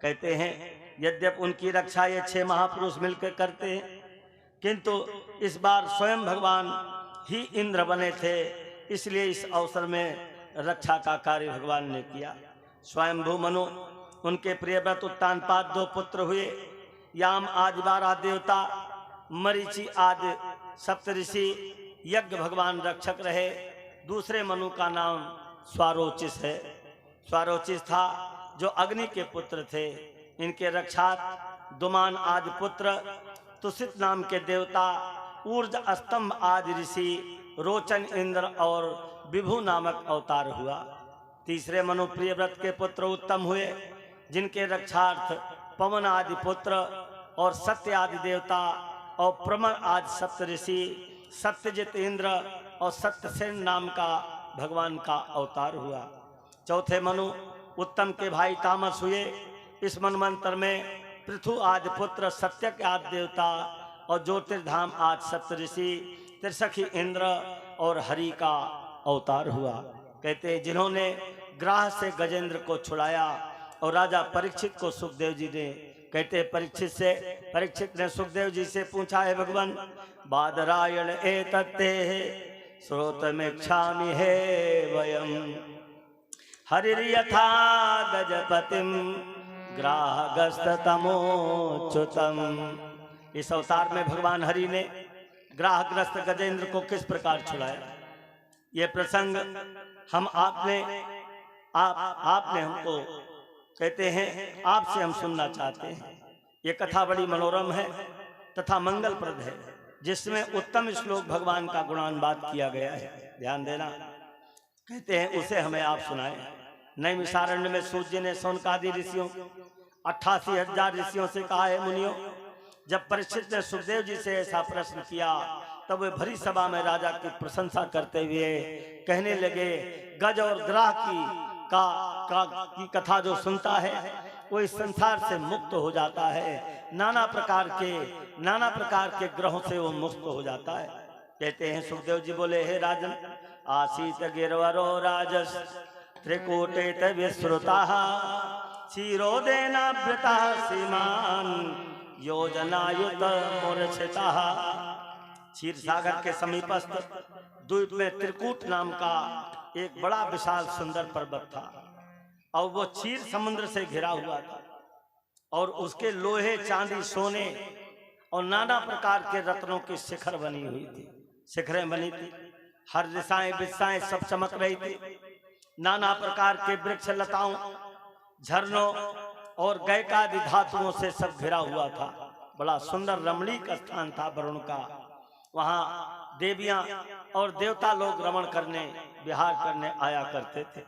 कहते हैं यद्यपि उनकी रक्षा ये 6 महापुरुष मिलकर करते हैं, किंतु इस बार स्वयं भगवान ही इंद्र बने थे, इसलिए इस अवसर में रक्षा का कार्य भगवान ने किया। स्वयंभू मनु उनके प्रियव्रत उत्तानपाद 2 पुत्र हुए। याम आदि 12 देवता, मरीचि आदि सप्तऋषि, यज्ञ भगवान रक्षक रहे। दूसरे मनु का नाम स्वारोचिस है। स्वारोचिस था जो अग्नि के पुत्र थे। इनके रक्षार्थ दुमान आदि पुत्र, तुषित नाम के देवता, ऊर्ज स्तंभ आदि ऋषि, रोचन इंद्र और विभु नामक अवतार हुआ। तीसरे मनु प्रियव्रत के पुत्र उत्तम हुए, जिनके रक्षार्थ पवन आदि पुत्र और सत्य आदि देवता और प्रमण आदि सप्तऋषि, सत्यजित इंद्र और सत्यसेन नाम का भगवान का अवतार हुआ। चौथे मनु उत्तम के भाई तामस हुए। इस मनवंतर में पृथु आदि पुत्र, सत्यक आदि देवता और ज्योतिर्धाम आदि सप्तऋषि, त्रिसखी इंद्र और हरि का अवतार हुआ। कहते हैं जिन्होंने ग्राह से गजेंद्र को छुड़ाया और राजा परीक्षित को सुखदेव जी ने, कहते परीक्षित ने सुखदेव जी से पूछा, है भगवान बादरायण एतत्ते श्रोतमेक्षामि हे वयम हरिर्यथा गजपतिम ग्राहग्रस्ततमोच्युतम। इस अवतार में भगवान हरि ने ग्राहग्रस्त गजेंद्र को किस प्रकार छुड़ाया, ये प्रसंग हम आपने हमको, कहते हैं आपसे हम सुनना चाहते हैं। ये कथा बड़ी मनोरम है तथा मंगलप्रद है, जिसमें उत्तम श्लोक भगवान का गुणानुवाद किया गया है। ध्यान देना। कहते हैं उसे हमें आप सुनाएं। नैमिषारण्य में सूर्य जी ने शौनकादि ऋषियों 88,000 ऋषियों से कहा, है मुनियों, जब परीक्षित ने सुखदेव जी से ऐसा प्रश्न किया तब वे भरी सभा में राजा की प्रशंसा करते हुए कहने लगे, गज और ग्राह की कथा जो सुनता है वो इस संसार से मुक्त हो जाता है, नाना प्रकार के ग्रहों से वो मुक्त हो जाता है। कहते हैं सुखदेव जी बोले, हे राजन, आसीत गिरवरो राजस त्रिकूटेत विश्रुता क्षीरोदेनावृता सीमान योजनायुत मूर्छिता। क्षीर सागर के समीपस्थ द्वीप में त्रिकूट नाम का एक बड़ा विशाल सुंदर पर्वत था और वो क्षीर समुद्र से घिरा हुआ था और उसके लोहे, चांदी, सोने और नाना प्रकार के रत्नों की शिखर बनी हुई थी, शिखरें बनी थी। हर दिशाएं विशाएं सब चमक रही थी। नाना प्रकार के वृक्ष, लताओं, झरनों और गैकादि धातुओं से सब घिरा हुआ था। बड़ा सुंदर रमणीक स्थान था वरुण का। वहां देवियां और देवता लोग रमण करने, विहार करने आया करते थे।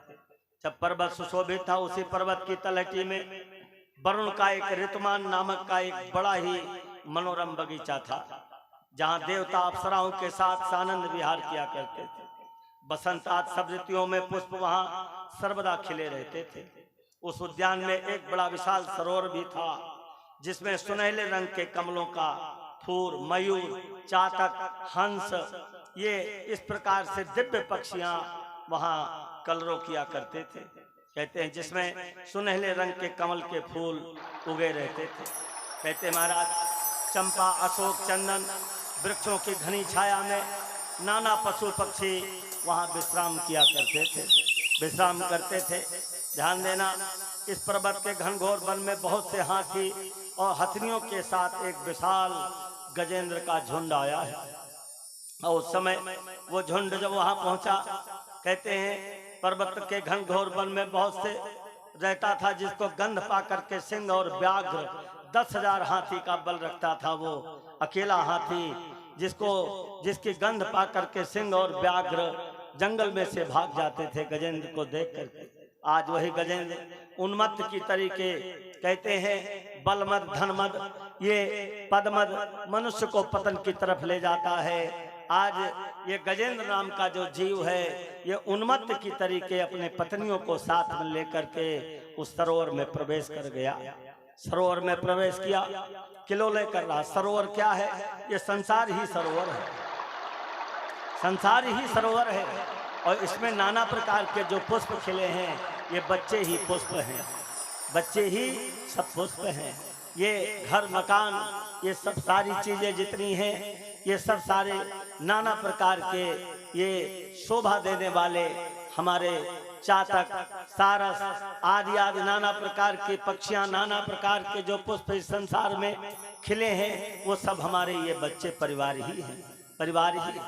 जब पर्वत सुशोभित था, उसी पर्वत की तलहटी में वरुण का एक ऋतुमान नामक का एक बड़ा ही मनोरम बगीचा था, जहां देवता अप्सराओं के साथ सानंद विहार किया करते थे। बसंत आदि सब ऋतुओं में पुष्प वहां सर्वदा खिले रहते थे। उस उद्यान में एक बड़ा विशाल सरोवर भी था, जिसमें सुनहले रंग के कमलों का फूल, मयूर, चातक, हंस, ये इस प्रकार से दिव्य पक्षियां वहां कलरव किया करते थे। कहते हैं जिसमें सुनहले रंग के कमल के फूल उगे रहते थे। कहते महाराज, चंपा, अशोक, चंदन वृक्षों की घनी छाया में नाना पशु पक्षी वहां विश्राम किया करते थे, विश्राम करते थे। ध्यान देना, इस पर्वत के घनघोर वन में बहुत से हाथी और हथनियों के साथ एक विशाल गजेंद्र का झुंड आया है। और उस समय वो झुंड जब वहां पहुंचा, कहते हैं पर्वत के घनघोर वन में बहुत से रहता था, जिसको गंध पा करके सिंह और व्याघ्र 10,000 हाथी का बल रखता था। वो अकेला हाथी जिसकी गंध पा करके सिंह और व्याघ्र जंगल में से भाग जाते थे गजेंद्र को देख करके। आज वही गजेंद्र उन्मत्त की तरीके, कहते हैं बलमद, धनमद, ये पदमद मनुष्य को पतन की तरफ ले जाता है। आज ये गजेंद्र नाम का जो जीव है, ये उन्मत्त की तरीके अपने पत्नियों को साथ में लेकर के उस सरोवर में प्रवेश कर गया। सरोवर में प्रवेश किया, किलोले कर रहा। सरोवर क्या है? ये संसार ही सरोवर है, संसार ही सरोवर है। और इसमें नाना प्रकार के जो पुष्प खिले हैं, ये बच्चे ही पुष्प हैं। बच्चे ही सब पुष्प हैं। ये घर मकान, ये सब सारी चीजें जितनी हैं, ये सब सारे नाना प्रकार के ये शोभा देने वाले हमारे चातक, सारस आदि आदि नाना प्रकार के पक्षियां, नाना प्रकार के जो पुष्प इस संसार में खिले हैं, वो सब हमारे ये बच्चे परिवार ही हैं, परिवार ही।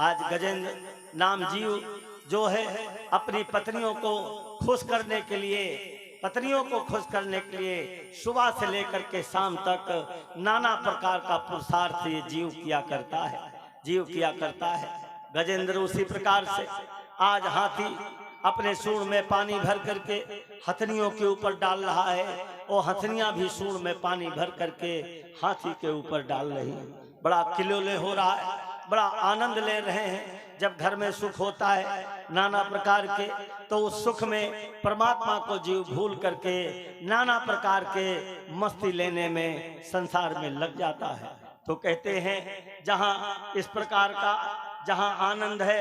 आज गजेंद्र नाम जीव जो है अपनी पत्नियों को खुश करने के लिए, पत्नियों को खुश करने के लिए सुबह से लेकर के शाम तक नाना प्रकार का पुरुषार्थ ये जीव किया करता है, जीव किया करता है। गजेंद्र उसी प्रकार से आज हाथी अपने सूंड में पानी भर करके हथनियों के ऊपर डाल रहा है, और हथनियां भी सूंड में पानी भर करके हाथी के ऊपर डाल रही हैं। बड़ा किलोले हो रहा है, बड़ा आनंद ले रहे हैं। जब घर में सुख होता है नाना प्रकार के, तो उस सुख में परमात्मा को जीव भूल करके नाना प्रकार के मस्ती लेने में संसार में लग जाता है। तो कहते हैं जहाँ इस प्रकार का जहाँ आनंद है